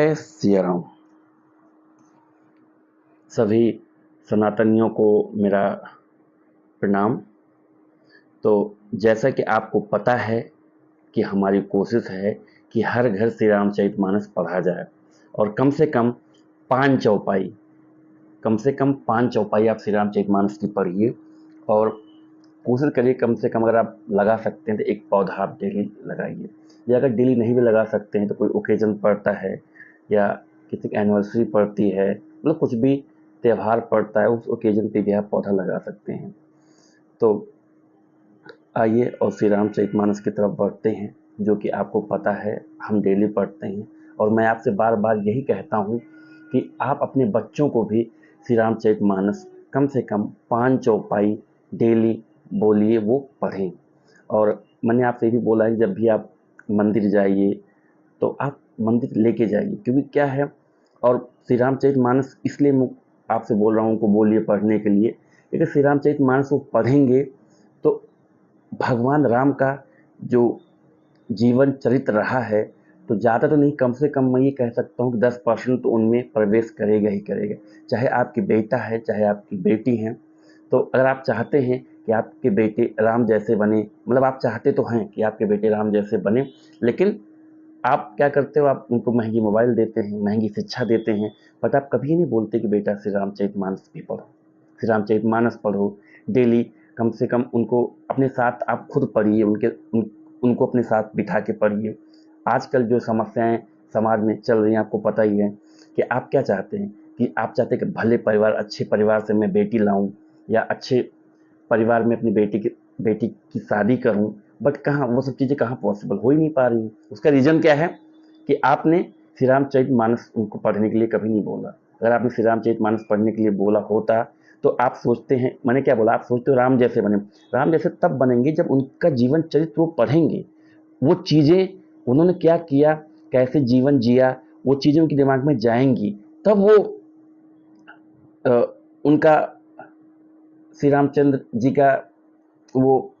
जय सिया राम। सभी सनातनियों को मेरा प्रणाम। तो जैसा कि आपको पता है कि हमारी कोशिश है कि हर घर श्री रामचरितमानस पढ़ा जाए और कम से कम 5 चौपाई आप श्री रामचरितमानस की पढ़िए और कोशिश करिए कम से कम अगर आप लगा सकते हैं तो एक पौधा आप डेली लगाइए, या अगर डेली नहीं भी लगा सकते हैं तो कोई ओकेजन पड़ता है या किसी की एनिवर्सरी पड़ती है, मतलब कुछ भी त्यौहार पड़ता है, उस ओकेजन पे भी आप पौधा लगा सकते हैं। तो आइए और श्री रामचरितमानस की तरफ बढ़ते हैं, जो कि आपको पता है हम डेली पढ़ते हैं। और मैं आपसे बार बार यही कहता हूँ कि आप अपने बच्चों को भी श्री रामचरितमानस कम से कम 5 चौपाई डेली बोलिए, वो पढ़ें। और मैंने आपसे ये भी बोला है जब भी आप मंदिर जाइए तो आप मंदिर लेके जाइए, क्योंकि क्या है, और श्री रामचरितमानस इसलिए मैं आपसे बोल रहा हूँ उनको बोलिए पढ़ने के लिए, क्योंकि श्री रामचरितमानस वो पढ़ेंगे तो भगवान राम का जो जीवन चरित्र रहा है, तो ज़्यादा तो नहीं, कम से कम मैं ये कह सकता हूँ कि 10% तो उनमें प्रवेश करेगा ही करेगा। चाहे आपकी बेटा है, चाहे आपकी बेटी हैं, तो अगर आप चाहते हैं कि आपके बेटे राम जैसे बने, मतलब आप चाहते तो हैं कि आपके बेटे राम जैसे बने, लेकिन आप क्या करते हो, आप उनको महंगी मोबाइल देते हैं, महंगी शिक्षा देते हैं, बट आप कभी नहीं बोलते कि बेटा श्री रामचरितमानस भी पढ़ो, श्री रामचरितमानस पढ़ो डेली। कम से कम उनको अपने साथ आप खुद पढ़िए, उनको अपने साथ बिठा के पढ़िए। आजकल जो समस्याएं समाज में चल रही हैं आपको पता ही है कि आप क्या चाहते हैं, कि आप चाहते हैं कि भले परिवार, अच्छे परिवार से मैं बेटी लाऊं या अच्छे परिवार में अपनी बेटी की शादी करूं, बट कहाँ वो सब चीज़ें कहाँ पॉसिबल हो ही नहीं पा रही। उसका रीज़न क्या है कि आपने श्री रामचरितमानस उनको पढ़ने के लिए कभी नहीं बोला। अगर आपने श्री रामचरितमानस पढ़ने के लिए बोला होता तो आप सोचते हैं, मैंने क्या बोला, आप सोचते हो राम जैसे बने। राम जैसे तब बनेंगे जब उनका जीवन चरित्र वो पढ़ेंगे, वो चीज़ें उन्होंने क्या किया, कैसे जीवन जिया, वो चीज़ें उनके दिमाग में जाएंगी, तब वो उनका श्री रामचंद्र जी का वो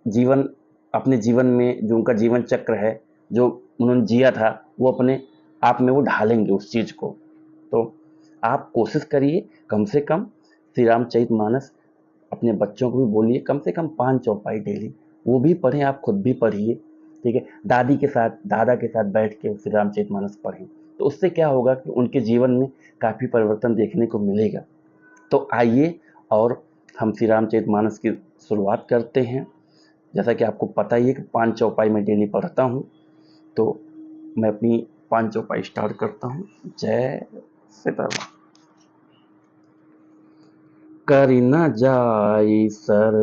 जीवन, अपने जीवन में जो उनका जीवन चक्र है, जो उन्होंने जिया था, वो अपने आप में वो ढालेंगे उस चीज़ को। तो आप कोशिश करिए कम से कम श्री रामचरितमानस अपने बच्चों को भी बोलिए, कम से कम 5 चौपाई डेली, वो भी पढ़ें, आप खुद भी पढ़िए, ठीक है। दादी के साथ, दादा के साथ बैठ के श्री रामचरितमानस पढ़ें, तो उससे क्या होगा कि उनके जीवन में काफ़ी परिवर्तन देखने को मिलेगा। तो आइए और हम श्री रामचरितमानस की शुरुआत करते हैं। जैसा कि आपको पता ही है कि 5 चौपाई मैं डेली पढ़ता हूँ, तो मैं अपनी 5 चौपाई स्टार्ट करता हूँ। जय सीताराम। करि न जाई सर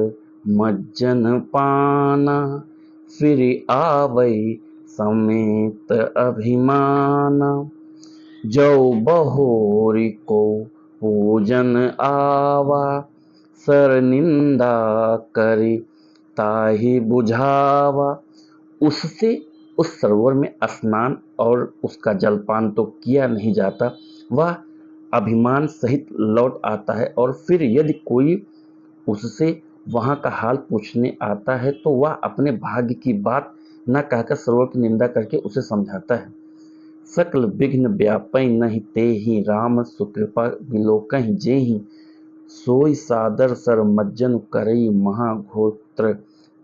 मज्जन पाना, फिर आवई समेत अभिमाना। जो बहोरी को पूजन आवा, सर निंदा करी ताहि बुझावा। उससे उस सरोवर में स्नान और उसका जलपान तो किया नहीं जाता, वह अभिमान सहित लौट आता है, और फिर यदि कोई उससे वहां का हाल पूछने आता है तो वह अपने भाग्य की बात न कहकर सरोवर की निंदा करके उसे समझाता है। सकल विघ्न व्यापै नहीं तेहि, राम सुकृपा विलोकहि जेहि। सोई सादर सर मज्जन करई, महाघोत्र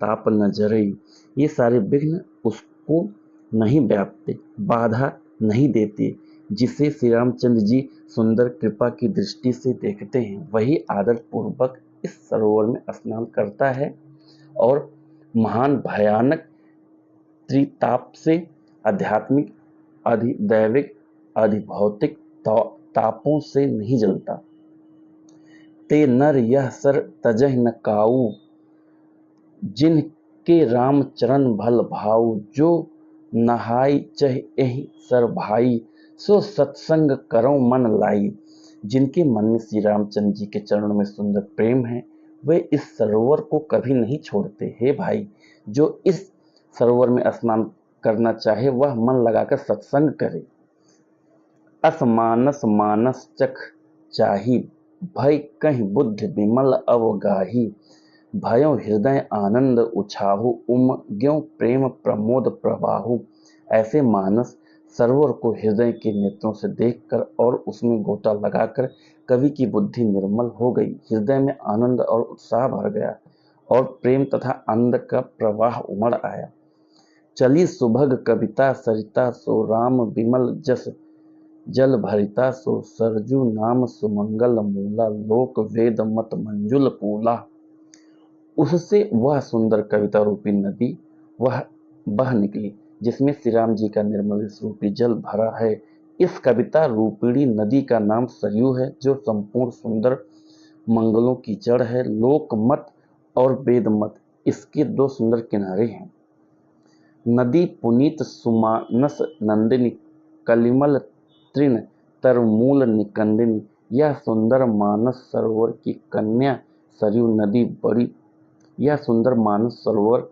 ताप न जरई। ये सारे विघ्न उसको नहीं व्यापते, बाधा नहीं देते। जिसे श्री रामचंद्र जी सुंदर कृपा की दृष्टि से देखते हैं, वही आदर पूर्वक इस सरोवर में स्नान करता है और महान भयानक त्रिताप से, आध्यात्मिक, अधिदैविक, अधिभौतिक तापों से नहीं जलता। ते नर यह सर तजह न काऊ, जिनके राम चरण भल भाऊ। जो नहाई चह एहि सर भाई, सो सत्संग करो मन लाई। जिनके मन में श्री रामचंद्र जी के चरणों में सुंदर प्रेम है, वे इस सरोवर को कभी नहीं छोड़ते। हे भाई, जो इस सरोवर में स्नान करना चाहे वह मन लगाकर सत्संग करे। असमानस मानस चख चाही, भय कहीं बुद्धि विमल अवगाही। भयो हृदय आनंद उछाहु, उमग्यों प्रेम प्रमोद प्रवाहु। ऐसे मानस सरोवर को हृदय के नेत्रों से देखकर और उसमें गोता लगाकर कवि की बुद्धि निर्मल हो गई। हृदय में आनंद और उत्साह भर गया और प्रेम तथा आनंद का प्रवाह उमड़ आया। चली सुभग कविता सरिता सो राम विमल जस जल भरिता सो सरजू नाम सुमंगल मूला लोक वेद मत मंजुल पूला। उससे वह सुंदर कविता रूपी नदी वह बह निकली जिसमें श्री राम जी का निर्मल रूपी जल भरा है। इस कविता रूपिणी नदी का नाम सरयू है, जो संपूर्ण सुंदर मंगलों की जड़ है। लोक मत और वेद मत इसके दो सुंदर किनारे हैं। नदी पुनीत सुमानस नंदिनी कलिमल तृण तरमूल निकंदिनी। यह सुंदर मानस सरोवर की कन्या सरयू नदी बड़ी यह सुंदर मानस सरोवर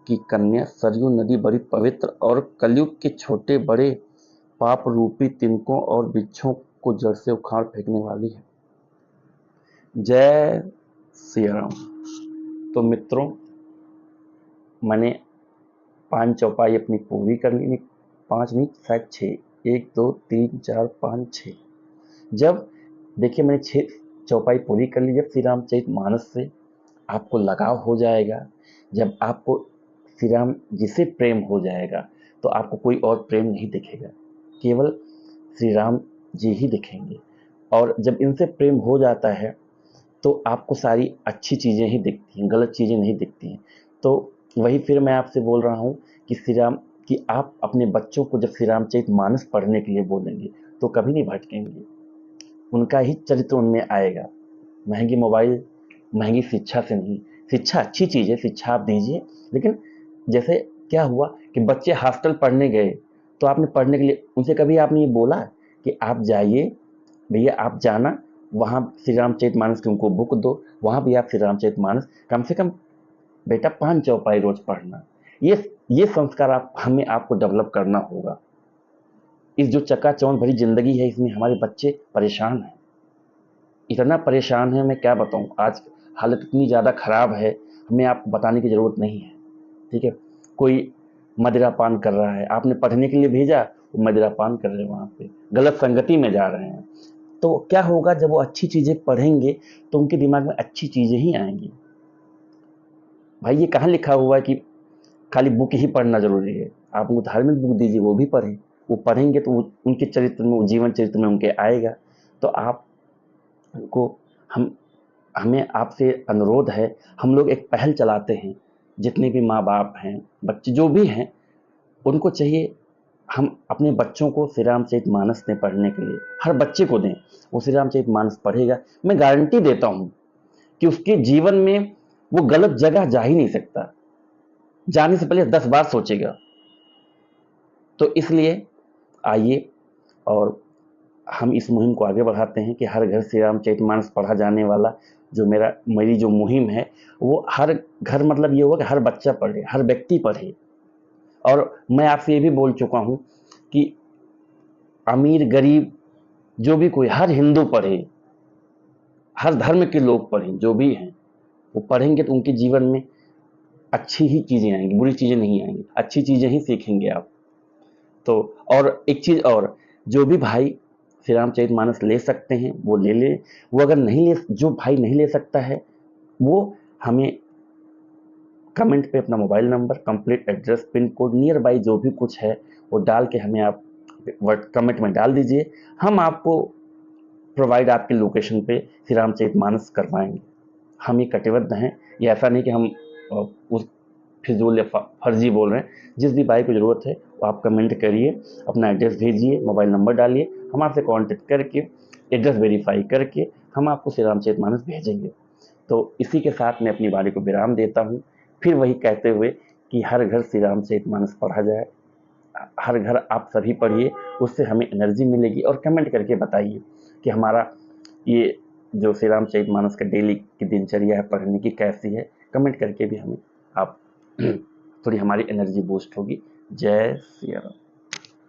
की कन्या सरयू नदी बड़ी पवित्र और कलयुग के छोटे बड़े पाप रूपी तिनकों और वृक्षों को जड़ से उखाड़ फेंकने वाली है। जय श्री राम। तो मित्रों, मैंने 5 चौपाई अपनी पूरी कर ली, 5 नहीं शायद 6, 1 2 3 4 5 6। जब देखिए मैंने 6 चौपाई पूरी कर ली, जब श्री रामचरितमानस से आपको लगाव हो जाएगा, जब आपको श्री राम जी से प्रेम हो जाएगा, तो आपको कोई और प्रेम नहीं दिखेगा, केवल श्री राम जी ही दिखेंगे। और जब इनसे प्रेम हो जाता है तो आपको सारी अच्छी चीज़ें ही दिखती हैं, गलत चीज़ें नहीं दिखती हैं। तो वही फिर मैं आपसे बोल रहा हूँ कि श्री राम कि आप अपने बच्चों को जब श्री रामचरितमानस पढ़ने के लिए बोलेंगे तो कभी नहीं भटकेंगे, उनका ही चरित्र उनमें आएगा। महंगी मोबाइल, महंगी शिक्षा से नहीं। शिक्षा अच्छी चीज़ है, शिक्षा आप दीजिए, लेकिन जैसे क्या हुआ कि बच्चे हॉस्टल पढ़ने गए तो आपने पढ़ने के लिए उनसे कभी आपने ये बोला कि आप जाइए भैया, आप जाना वहाँ श्री रामचरितमानस की उनको बुक दो, वहाँ भी आप श्री रामचरितमानस कम से कम बेटा 5 चौपाई रोज पढ़ना। ये संस्कार हमें आपको डेवलप करना होगा। इस जो चकाचौंध भरी जिंदगी है, इसमें हमारे बच्चे परेशान हैं, इतना परेशान है, मैं क्या बताऊं। आज हालत इतनी ज़्यादा खराब है, हमें आपको बताने की ज़रूरत नहीं है। ठीक है, कोई मदिरा पान कर रहा है, आपने पढ़ने के लिए भेजा, वो मदिरा पान कर रहे हैं, वहाँ पे गलत संगति में जा रहे हैं। तो क्या होगा, जब वो अच्छी चीज़ें पढ़ेंगे तो उनके दिमाग में अच्छी चीज़ें ही आएंगी। भाई ये कहाँ लिखा हुआ है कि खाली बुक ही पढ़ना जरूरी है। आप उनको धार्मिक बुक दीजिए, वो भी पढ़ें, वो पढ़ेंगे तो उनके चरित्र में, जीवन चरित्र में उनके आएगा। तो आप को हमें आपसे अनुरोध है, हम लोग एक पहल चलाते हैं, जितने भी माँ बाप हैं, बच्चे जो भी हैं, उनको चाहिए हम अपने बच्चों को श्री रामचरितमानस में पढ़ने के लिए हर बच्चे को दें। वो श्री रामचरितमानस पढ़ेगा, मैं गारंटी देता हूँ कि उसके जीवन में वो गलत जगह जा ही नहीं सकता, जाने से पहले 10 बार सोचेगा। तो इसलिए आइए और हम इस मुहिम को आगे बढ़ाते हैं कि हर घर श्री रामचरितमानस पढ़ा जाने वाला जो मेरी जो मुहिम है, वो हर घर, मतलब ये होगा कि हर बच्चा पढ़े, हर व्यक्ति पढ़े। और मैं आपसे ये भी बोल चुका हूँ कि अमीर गरीब जो भी कोई, हर हिंदू पढ़े, हर धर्म के लोग पढ़ें, जो भी हैं वो पढ़ेंगे तो उनके जीवन में अच्छी ही चीज़ें आएंगी, बुरी चीज़ें नहीं आएंगी, अच्छी चीज़ें ही सीखेंगे आप। तो और एक चीज़ और, जो भी भाई श्री रामचरितमानस ले सकते हैं वो ले लें, वो अगर नहीं ले, जो भाई नहीं ले सकता है वो हमें कमेंट पे अपना mobile number, complete address, pin code, near by जो भी कुछ है वो डाल के हमें आप कमेंट में डाल दीजिए। हम आपको प्रोवाइड आपके लोकेशन पे श्री रामचरितमानस करवाएंगे। हम ये कटिबद्ध हैं, ये ऐसा नहीं कि हम उस फिजूल या फर्जी बोल रहे हैं। जिस भी भाई को ज़रूरत है वो आप कमेंट करिए, अपना एड्रेस भेजिए, मोबाइल नंबर डालिए, हम आपसे कांटेक्ट करके एड्रेस वेरीफाई करके हम आपको श्री रामचरितमानस भेजेंगे। तो इसी के साथ मैं अपनी वाणी को विराम देता हूँ, फिर वही कहते हुए कि हर घर श्री रामचरितमानस पढ़ा जाए, हर घर आप सभी पढ़िए, उससे हमें एनर्जी मिलेगी। और कमेंट करके बताइए कि हमारा ये जो श्री रामचरितमानस का डेली की दिनचर्या है पढ़ने की कैसी है। कमेंट करके भी हमें आप थोड़ी हमारी एनर्जी बूस्ट होगी। जय श्री राम।